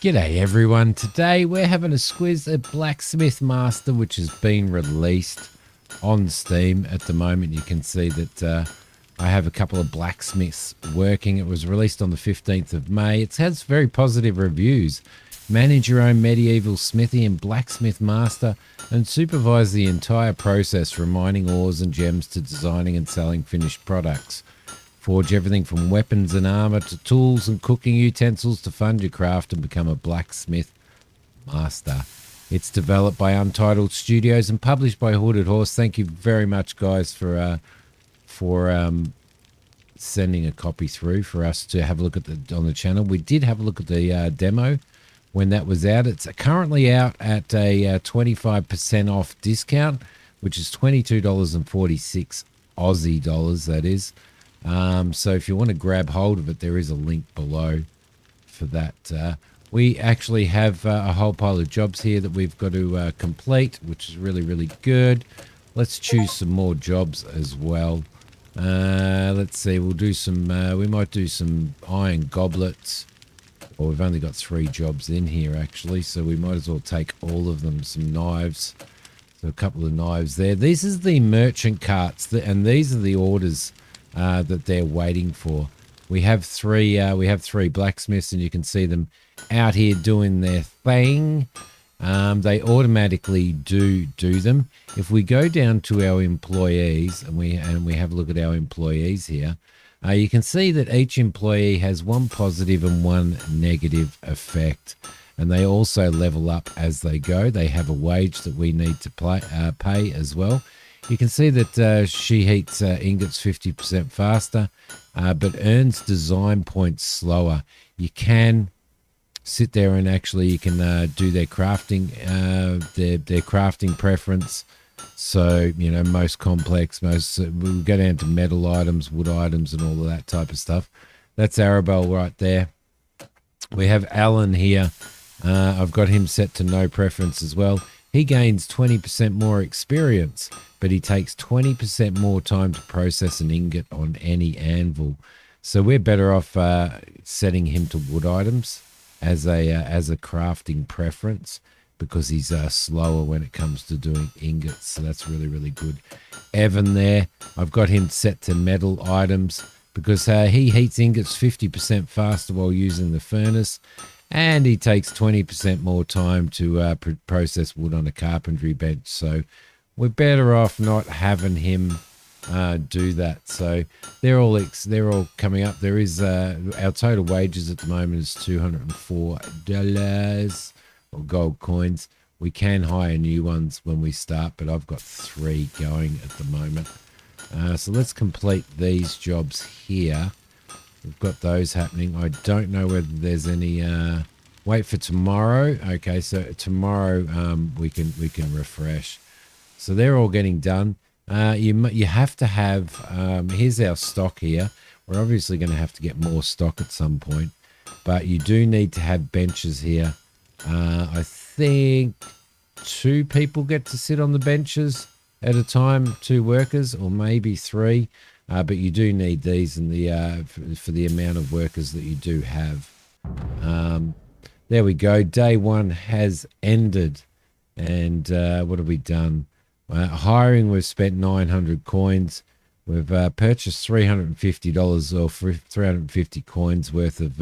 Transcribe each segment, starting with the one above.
G'day everyone, today we're having a squiz at Blacksmith Master, which has been released on Steam at the moment. You can see that I have a couple of blacksmiths working. It was released on the 15th of May. It has very positive reviews. Manage your own medieval smithy in Blacksmith Master and supervise the entire process from mining ores and gems to designing and selling finished products. Forge everything from weapons and armor to tools and cooking utensils to fund your craft and become a blacksmith master. It's developed by Untitled Studios and published by Hooded Horse. Thank you very much, guys, for sending a copy through for us to have a look at on the channel. We did have a look at the demo when that was out. It's currently out at a 25% off discount, which is $22.46 Aussie dollars. That is. So if you want to grab hold of it, there is a link below for that. We actually have a whole pile of jobs here that we've got to complete, which is really, really good. Let's choose some more jobs as well. Let's see, we'll do some, we might do some iron goblets. Well, we've only got 3 jobs in here actually, so we might as well take all of them. Some knives, so a couple of knives there. This is the merchant carts, and these are the orders that they're waiting for. We have three blacksmiths, and you can see them out here doing their thing. They automatically do them. If we go down to our employees and we have a look at our employees here, you can see that each employee has one positive and one negative effect, and they also level up as they go. They have a wage that we need to pay as well. You can see that she heats ingots 50% faster, but earns design points slower. You can sit there and actually you can do their crafting, their crafting preference. So, you know, most complex, we'll go down to metal items, wood items, and all of that type of stuff. That's Arabelle right there. We have Alan here. I've got him set to no preference as well. He gains 20% more experience, but he takes 20% more time to process an ingot on any anvil. So we're better off setting him to wood items as a crafting preference, because he's slower when it comes to doing ingots. So that's really, really good. Evan there, I've got him set to metal items because he heats ingots 50% faster while using the furnace. And he takes 20% more time to process wood on a carpentry bench. So we're better off not having him do that. So they're all coming up. There is our total wages at the moment is $204 or gold coins. We can hire new ones when we start, but I've got 3 going at the moment. So let's complete these jobs here. We've got those happening. I don't know whether there's any wait for tomorrow. Okay, so tomorrow we can refresh. So they're all getting done. You have to have here's our stock here. We're obviously going to have to get more stock at some point, but you do need to have benches here. I think 2 people get to sit on the benches at a time, 2 workers, or maybe 3. But you do need these in the for the amount of workers that you do have. There we go. Day 1 has ended. And what have we done? Hiring, we've spent 900 coins. We've purchased $350 or 350 coins worth of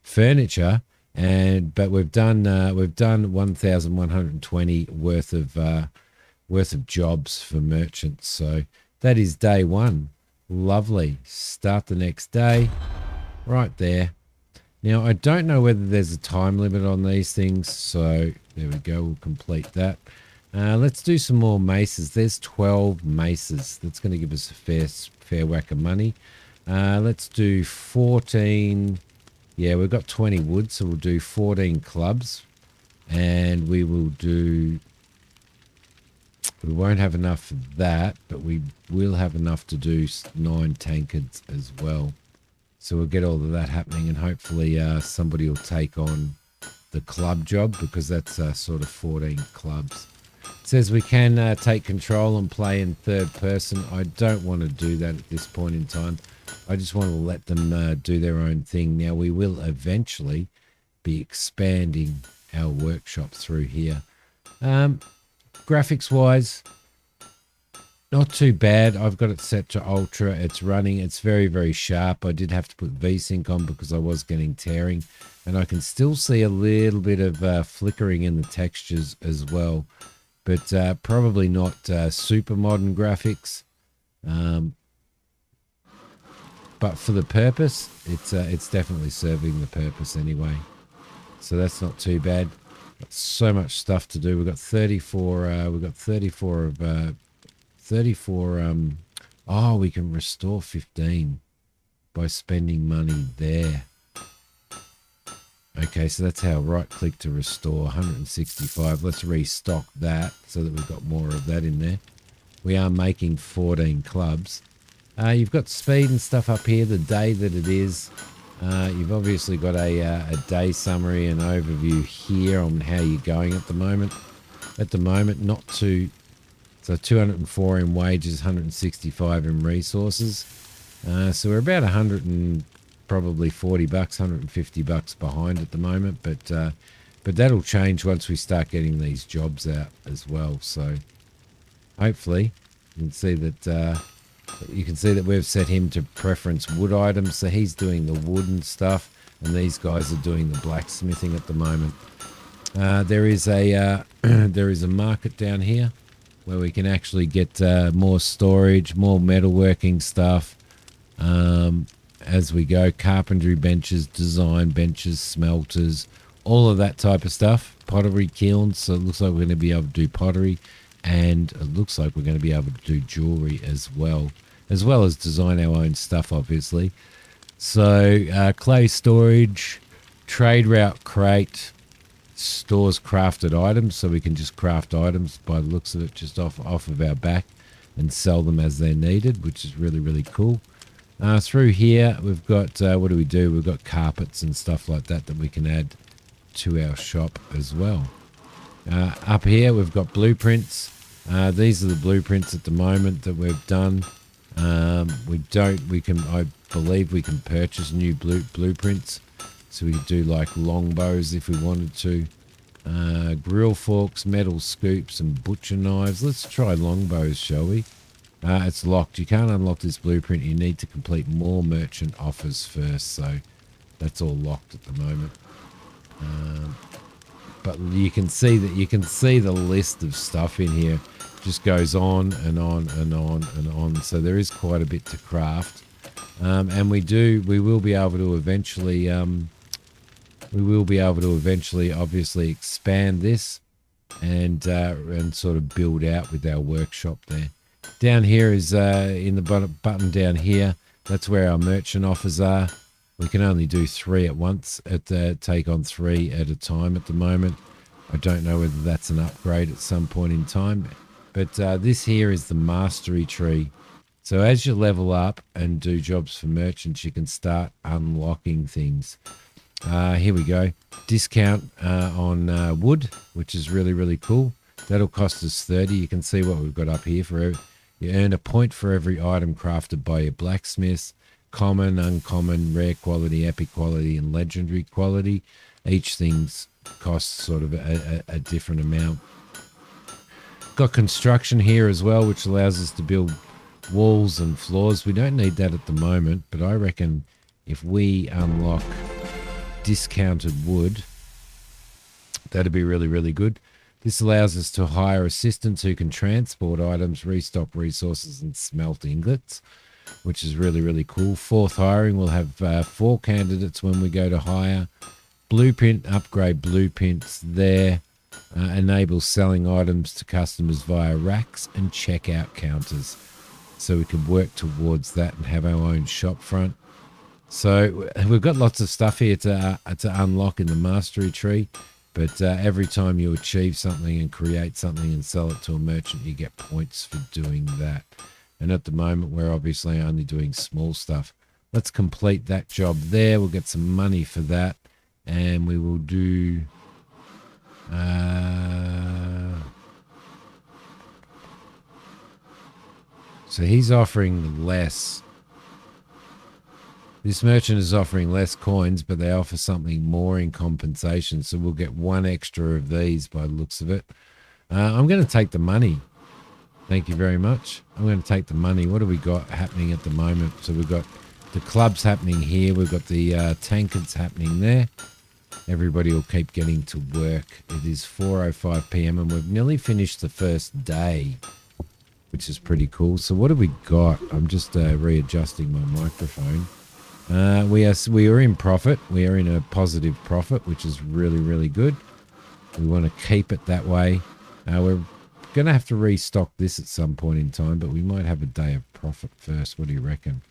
furniture, but we've done 1,120 worth of jobs for merchants. So that is day 1. Lovely. Start the next day right there. Now, I don't know whether there's a time limit on these things, so there we go. We'll complete that. Let's do some more maces. There's 12 maces. That's going to give us a fair whack of money. Let's do 14. Yeah, we've got 20 wood, so we'll do 14 clubs, and we will do... We won't have enough for that, but we will have enough to do 9 tankards as well. So we'll get all of that happening, and hopefully somebody will take on the club job, because that's sort of 14 clubs. It says we can take control and play in third person. I don't want to do that at this point in time. I just want to let them do their own thing. Now, we will eventually be expanding our workshop through here. Graphics wise, not too bad. I've got it set to ultra. It's running. It's very, very sharp. I did have to put VSync on because I was getting tearing, and I can still see a little bit of flickering in the textures as well, but probably not super modern graphics. But for the purpose, it's definitely serving the purpose anyway. So that's not too bad. Got so much stuff to do. We've got 34. We've got 34 of 34. Oh, we can restore 15 by spending money there. Okay, so that's how right click to restore 165. Let's restock that so that we've got more of that in there. We are making 14 clubs. You've got speed and stuff up here, the day that it is. You've obviously got a day summary and overview here on how you're going at the moment. At the moment, not too... So 204 in wages, 165 in resources. So we're about 100 and probably 40 bucks, 150 bucks behind at the moment. But that'll change once we start getting these jobs out as well. So hopefully you can see that we've set him to preference wood items. So he's doing the wooden stuff, and these guys are doing the blacksmithing at the moment. There is a market down here where we can actually get more storage, more metalworking stuff as we go. Carpentry benches, design benches, smelters, all of that type of stuff. Pottery kilns, so it looks like we're going to be able to do pottery, and it looks like we're going to be able to do jewelry as well as design our own stuff, obviously. So clay storage, trade route crate, stores crafted items, so we can just craft items by the looks of it just off of our back and sell them as they're needed, which is really, really cool. Through here we've got what do? We've got carpets and stuff like that we can add to our shop as well. Up here we've got blueprints. These are the blueprints at the moment that we've done. I believe we can purchase new blueprints. So we could do like longbows if we wanted to. Grill forks, metal scoops, and butcher knives. Let's try longbows, shall we? It's locked. You can't unlock this blueprint. You need to complete more merchant offers first. So that's all locked at the moment. But you can see the list of stuff in here. Just goes on and on and on and on. So there is quite a bit to craft. And we will be able to eventually obviously expand this and sort of build out with our workshop there. Down here is in the button down here, that's where our merchant offers are. We can only do 3 at once, take on 3 at a time at the moment. I don't know whether that's an upgrade at some point in time, but this here is the mastery tree. So as you level up and do jobs for merchants, you can start unlocking things. Here we go. Discount on wood, which is really, really cool. That'll cost us 30. You can see what we've got up here. You earn a point for every item crafted by your blacksmiths. Common, uncommon, rare quality, epic quality, and legendary quality. Each thing costs sort of a different amount. Got construction here as well, which allows us to build walls and floors. We don't need that at the moment, but I reckon if we unlock discounted wood, that'd be really, really good. This allows us to hire assistants who can transport items, restock resources, and smelt ingots, which is really, really cool. 4th hiring, we'll have 4 candidates when we go to hire. Blueprint, upgrade blueprints there. Enable selling items to customers via racks and checkout counters. So we can work towards that and have our own shop front. So we've got lots of stuff here to unlock in the mastery tree. But every time you achieve something and create something and sell it to a merchant, you get points for doing that. And at the moment, we're obviously only doing small stuff. Let's complete that job there. We'll get some money for that. And we will do... so he's offering less. This merchant is offering less coins, but they offer something more in compensation. So we'll get one extra of these by the looks of it. I'm going to take the money. Thank you very much. I'm going to take the money. What do we got happening at the moment? So we've got the clubs happening here. We've got the tankards happening there. Everybody will keep getting to work. It is 4:05 p.m. and we've nearly finished the first day, which is pretty cool. So what have we got? I'm just readjusting my microphone. We are in profit. We are in a positive profit, which is really, really good. We want to keep it that way. We're going to have to restock this at some point in time, but we might have a day of profit first. What do you reckon?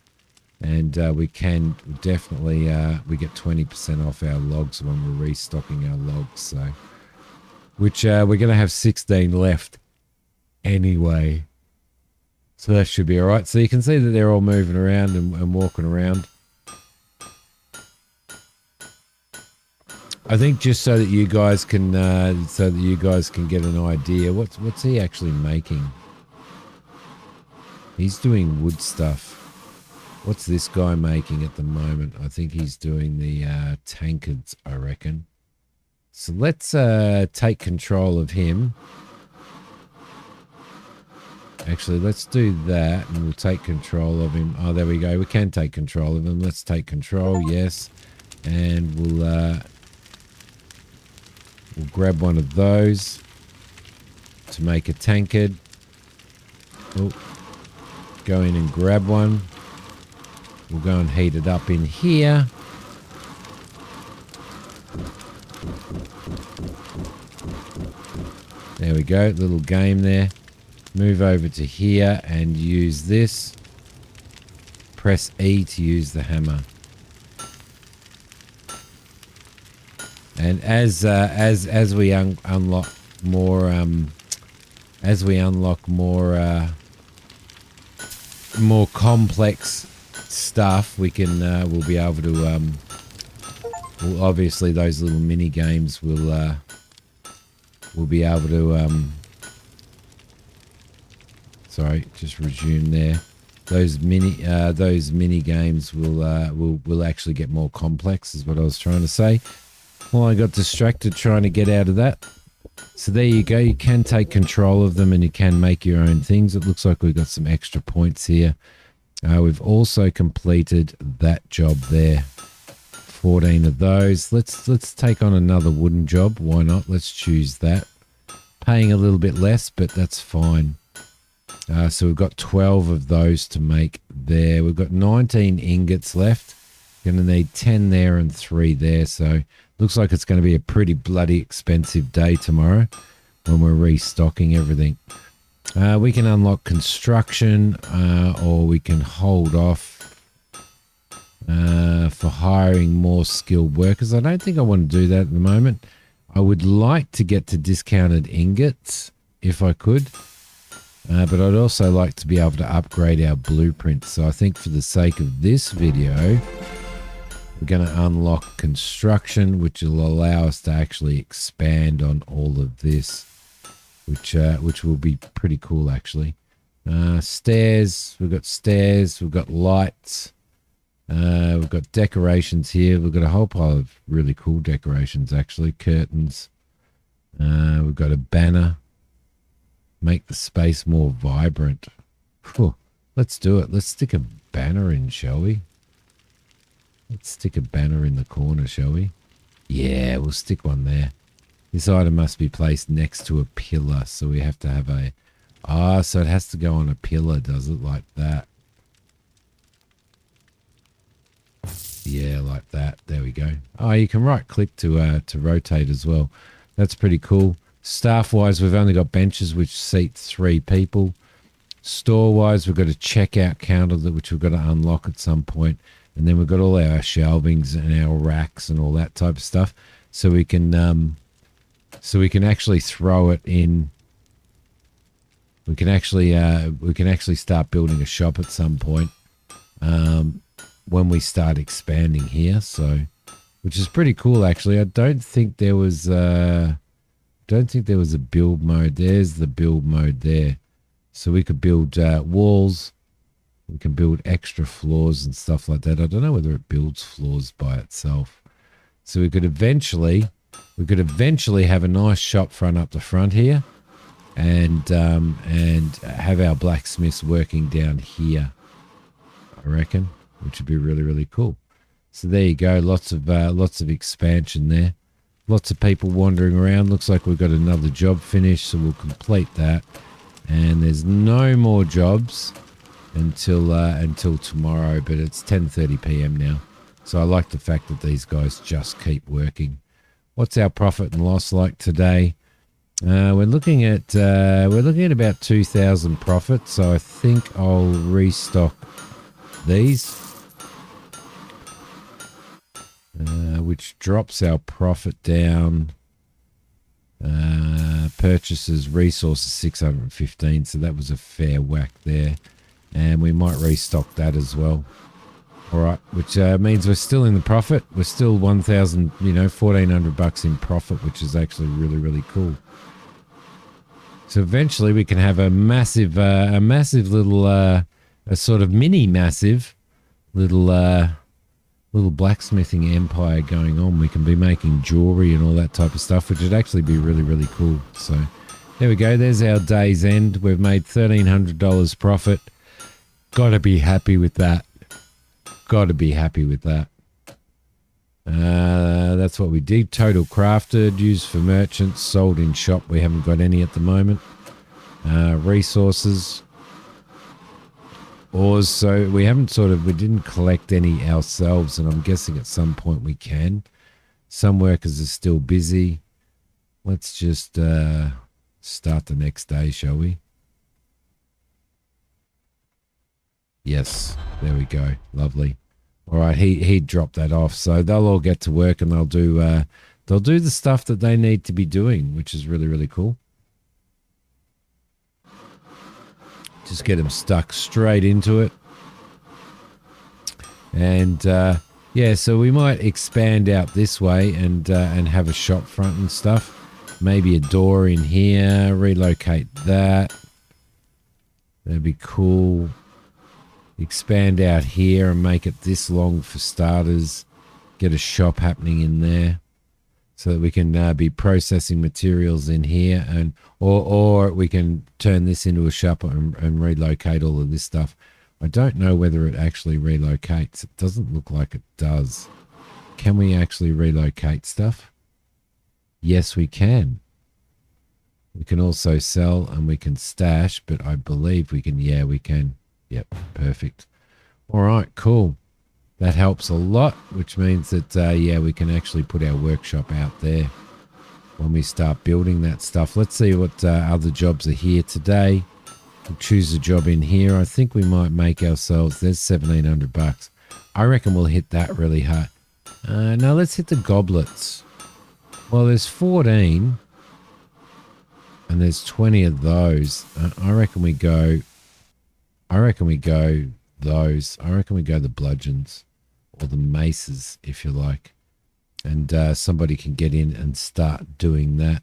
And we can definitely, we get 20% off our logs when we're restocking our logs. So, which we're going to have 16 left anyway. So that should be all right. So you can see that they're all moving around and walking around. I think just so that you guys can get an idea, what's he actually making? He's doing wood stuff. What's this guy making at the moment? I think he's doing the tankards, I reckon. So let's take control of him. Actually, let's do that and we'll take control of him. Oh, there we go. We can take control of him. Let's take control, yes. And we'll grab one of those to make a tankard. Oh, go in and grab one. We'll go and heat it up in here. There we go, little game there. Move over to here and use this. Press E to use the hammer. And as we unlock more, more complex stuff, we can we'll be able to well, obviously those little mini games will we'll be able to sorry, just resume there. Those mini games will actually get more complex, is what I was trying to say. Well, I got distracted trying to get out of that. So there you go. You can take control of them and you can make your own things. It looks like we've got some extra points here. We've also completed that job there. 14 of those. Let's take on another wooden job. Why not? Let's choose that. Paying a little bit less, but that's fine. So we've got 12 of those to make there. We've got 19 ingots left. Going to need 10 there and 3 there. So looks like it's going to be a pretty bloody expensive day tomorrow when we're restocking everything. We can unlock construction or we can hold off for hiring more skilled workers. I don't think I want to do that at the moment. I would like to get to discounted ingots if I could. But I'd also like to be able to upgrade our blueprints. So I think for the sake of this video, we're going to unlock construction, which will allow us to actually expand on all of this, which will be pretty cool actually. Stairs, we've got lights, we've got decorations here. We've got a whole pile of really cool decorations actually. Curtains, we've got a banner. Make the space more vibrant. Whew, let's do it. Let's stick a banner in, shall we? Let's stick a banner in the corner, shall we? Yeah, we'll stick one there. This item must be placed next to a pillar, so we have to have a... so it has to go on a pillar, does it? Like that. Yeah, like that. There we go. Oh, you can right-click to rotate as well. That's pretty cool. Staff-wise, we've only got benches which seat 3 people. Store-wise, we've got a checkout counter which we've got to unlock at some point. And then we've got all our shelvings and our racks and all that type of stuff. So we can actually throw it in. We can actually start building a shop at some point when we start expanding here. So, which is pretty cool actually. I don't think there was a build mode. There's the build mode there. So we could build walls. We can build extra floors and stuff like that. I don't know whether it builds floors by itself. So we could eventually have a nice shop front up the front here, and have our blacksmiths working down here, I reckon, which would be really, really cool. So there you go. Lots of expansion there. Lots of people wandering around. Looks like we've got another job finished, so we'll complete that. And there's no more jobs until tomorrow, but it's 10:30 p.m. now. So I like the fact that these guys just keep working. What's our profit and loss like today? We're looking at about 2,000 profit. So I think I'll restock these, which drops our profit down. Purchases resources 615. So that was a fair whack there, and we might restock that as well. All right, which means we're still in the profit. We're still 1,000, $1,400 in profit, which is actually really, really cool. So eventually we can have a massive little, a sort of mini massive little blacksmithing empire going on. We can be making jewelry and all that type of stuff, which would actually be really, really cool. So there we go. There's our day's end. We've made $1,300 profit. Got to be happy with that. Got to be happy with that. That's what we did. Total crafted, used for merchants, sold in shop. We haven't got any at the moment. Resources, ores. So we didn't collect any ourselves, and I'm guessing at some point we can. Some workers are still busy. Let's just start the next day, shall we? Yes, there we go. Lovely. All right, he dropped that off, so they'll all get to work and they'll do the stuff that they need to be doing, which is really, really cool. Just get them stuck straight into it, and yeah, so we might expand out this way and have a shop front and stuff. Maybe a door in here. Relocate that. That'd be cool. Expand out here and make it this long for starters. Get a shop happening in there so that we can be processing materials in here, and or we can turn this into a shop and relocate all of this stuff. I don't know whether it actually relocates. It doesn't look like it does. Can we actually relocate stuff? Yes, we can. We can also sell and we can stash, but I believe we can. Yeah, we can. Yep, perfect. All right, cool. That helps a lot, which means that, yeah, we can actually put our workshop out there when we start building that stuff. Let's see what other jobs are here today. We'll choose a job in here. I think we might make ourselves, there's $1,700. I reckon we'll hit that really hard. No, let's hit the goblets. Well, there's 14 and there's 20 of those. I reckon we go those. I reckon we go the bludgeons or the maces, if you like. And somebody can get in and start doing that.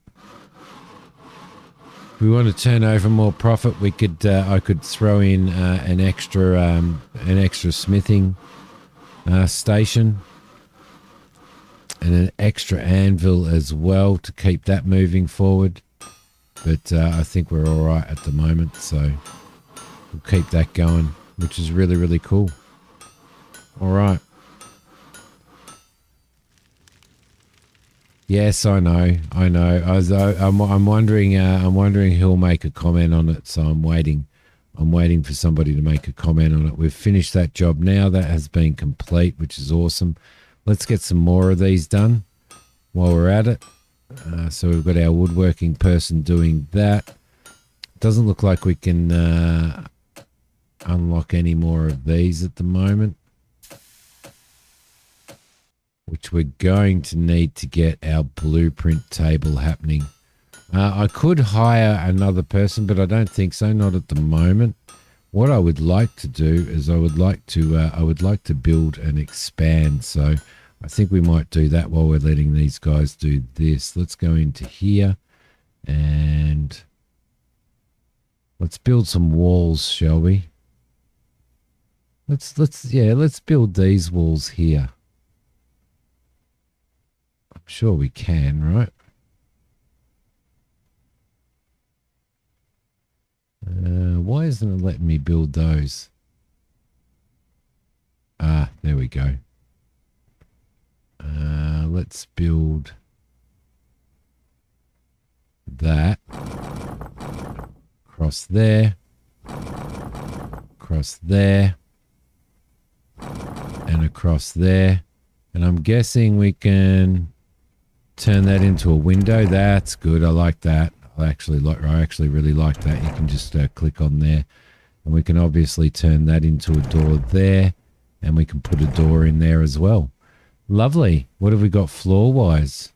If we want to turn over more profit, we could. I could throw in an extra smithing station and an extra anvil as well to keep that moving forward. But I think we're all right at the moment, so we'll keep that going, which is really, really cool. All right. Yes, I know. I'm wondering who'll make a comment on it. So I'm waiting for somebody to make a comment on it. We've finished that job now. That has been complete, which is awesome. Let's get some more of these done while we're at it. So we've got our woodworking person doing that. Doesn't look like we can unlock any more of these at the moment, which we're going to need to get our blueprint table happening. I could hire another person, but I don't think so, not at the moment. What I would like to do is I would like to build and expand. So I think we might do that while we're letting these guys do this. Let's go into here and let's build some walls, shall we? Let's build these walls here. I'm sure we can, right? Why isn't it letting me build those? Ah, there we go. Let's build that. Across there. Across there. And across there. And I'm guessing we can turn that into a window. That's good. I like that. I actually really like that. You can just click on there. And we can obviously turn that into a door there. And we can put a door in there as well. Lovely. What have we got floor-wise?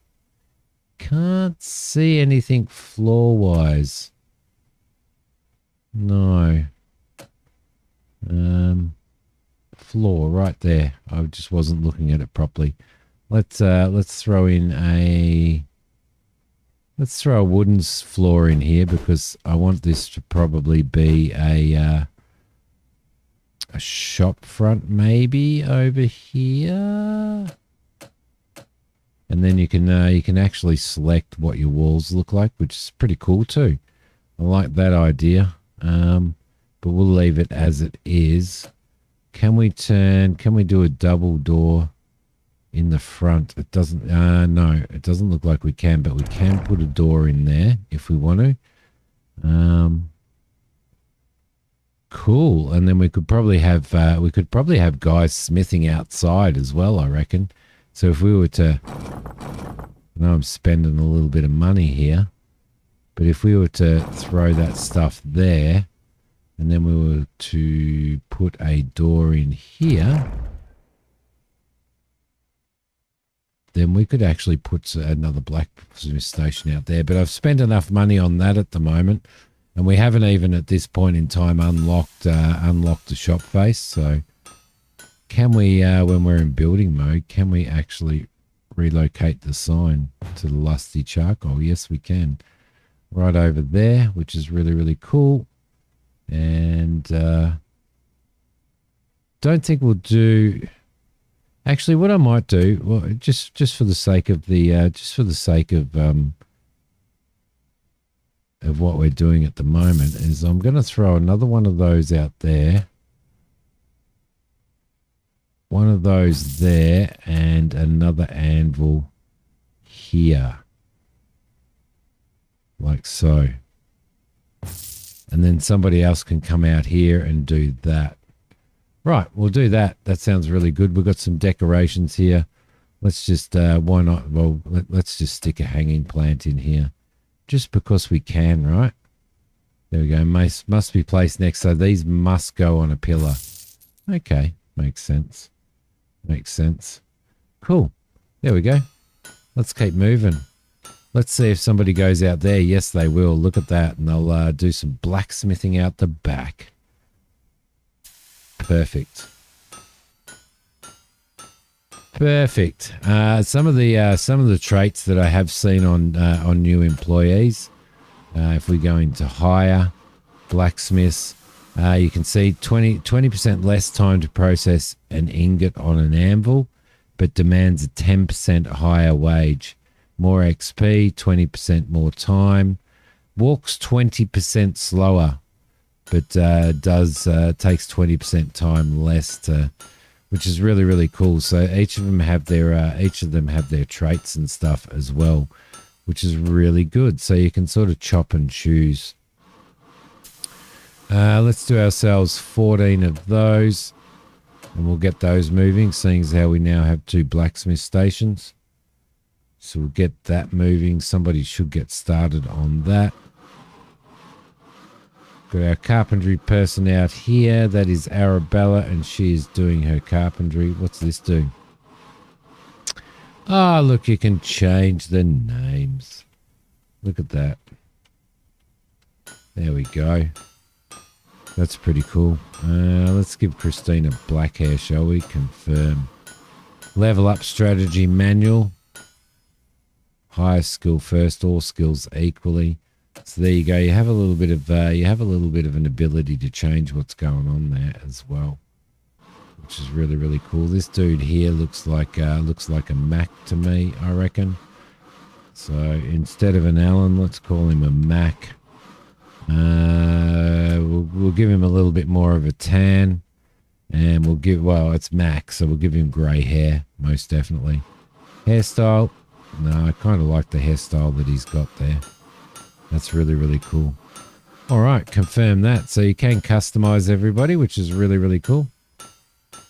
Can't see anything floor-wise. No. Floor right there. I just wasn't looking at it properly. Let's throw a wooden floor in here because I want this to probably be a shop front maybe over here. And then you can actually select what your walls look like, which is pretty cool too. I like that idea. But we'll leave it as it is. Can we do a double door in the front? It doesn't, no, it doesn't look like we can, but we can put a door in there if we want to. Cool. And then we could probably have guys smithing outside as well, I reckon. So if we were to, I know I'm spending a little bit of money here, but if we were to throw that stuff there, and then we were to put a door in here, then we could actually put another blacksmith station out there. But I've spent enough money on that at the moment, and we haven't even at this point in time unlocked the shop face. So can we, when we're in building mode, can we actually relocate the sign to the lusty charcoal? Yes, we can. Right over there, which is really, really cool. And don't think we'll do. Actually, what I might do, well, just for the sake of what we're doing at the moment, is I'm going to throw another one of those out there, one of those there, and another anvil here, like so. And then somebody else can come out here and do that. Right, we'll do that. That sounds really good. We've got some decorations here. Let's just, why not? Well, let's just stick a hanging plant in here. Just because we can, right? There we go. Must be placed next. So these must go on a pillar. Okay, makes sense. Makes sense. Cool. There we go. Let's keep moving. Let's see if somebody goes out there. Yes, they will. Look at that. And they'll do some blacksmithing out the back. Perfect. Perfect. Some of the traits that I have seen on new employees. If we go into hire, blacksmiths, you can see 20% less time to process an ingot on an anvil, but demands a 10% higher wage. More XP, 20% more time. Walks 20% slower, but takes 20% time less to, which is really, really cool. So each of them have their traits and stuff as well, which is really good. So you can sort of chop and choose. Let's do ourselves 14 of those, and we'll get those moving, seeing as how we now have 2 blacksmith stations. So we'll get that moving. Somebody should get started on that. Got our carpentry person out here. That is Arabella, and she is doing her carpentry. What's this doing? Ah, look, you can change the names. Look at that. There we go. That's pretty cool. Let's give Christina black hair, shall we? Confirm. Level up strategy manual. Highest skill first, all skills equally. So there you go. You have a little bit of an ability to change what's going on there as well. which is really, really cool. This dude here looks like a Mac to me, I reckon. So instead of an Allen, let's call him a Mac. We'll give him a little bit more of a tan, and it's Mac, so we'll give him grey hair, most definitely. Hairstyle, no, I kind of like the hairstyle that he's got there. That's really, really cool. All right, confirm that. So you can customize everybody, which is really, really cool.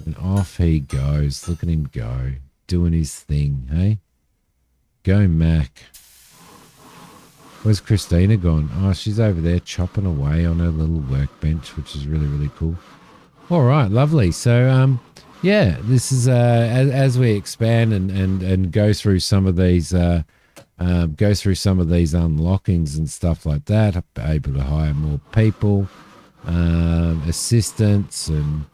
And off he goes. Look at him go, doing his thing, hey? Go, Mac. Where's Christina gone? Oh, she's over there chopping away on her little workbench, which is really, really cool. All right, lovely. So, yeah, this is as we expand and go through some of these unlockings and stuff like that. Able to hire more people, assistants, and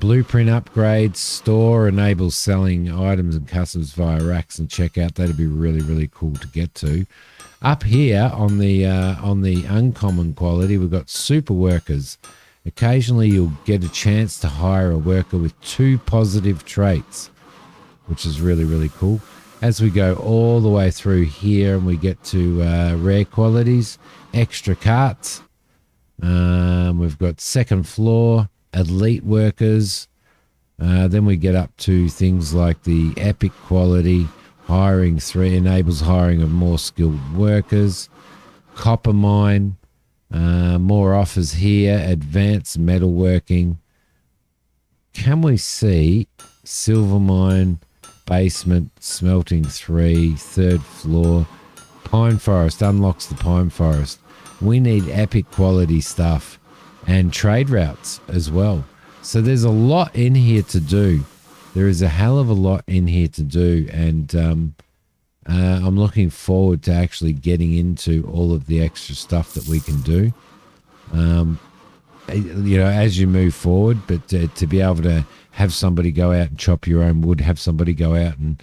blueprint upgrades. Store enables selling items and customs via racks and checkout. That'd be really, really cool to get to. Up here on the uncommon quality, we've got super workers. Occasionally you'll get a chance to hire a worker with 2 positive traits, which is really, really cool. As we go all the way through here and we get to rare qualities, extra carts. We've got second floor, elite workers. Then we get up to things like the epic quality. Hiring 3 enables hiring of more skilled workers. Copper mine. More offers here. Advanced metalworking. Can we see silver mine, basement, smelting 3, 3rd floor. Pine forest unlocks the pine forest. We need epic quality stuff and trade routes as well. So there's a lot in here to do. There is a hell of a lot in here to do, and I'm looking forward to actually getting into all of the extra stuff that we can do. As you move forward, but to be able to have somebody go out and chop your own wood, have somebody go out and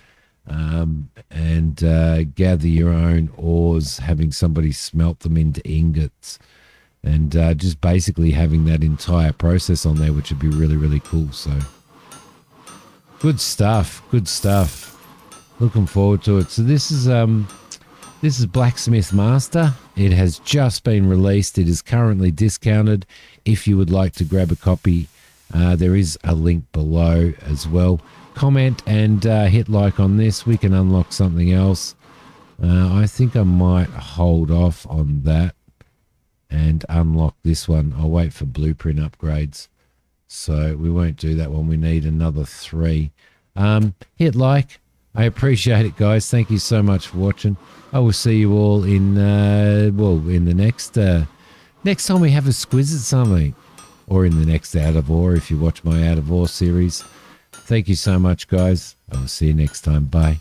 gather your own ores, having somebody smelt them into ingots, and just basically having that entire process on there, which would be really, really cool. So good stuff. Looking forward to it. So this is Blacksmith Master. It has just been released. It is currently discounted. If you would like to grab a copy, there is a link below as well. Comment and hit like on this. We can unlock something else. I think I might hold off on that and unlock this one. I'll wait for blueprint upgrades. So we won't do that one. We need another 3. Hit like. I appreciate it, guys. Thank you so much for watching. I will see you all in the next time we have a squiz at something, or in the next Out of Ore if you watch my Out of Ore series. Thank you so much, guys. I will see you next time. Bye.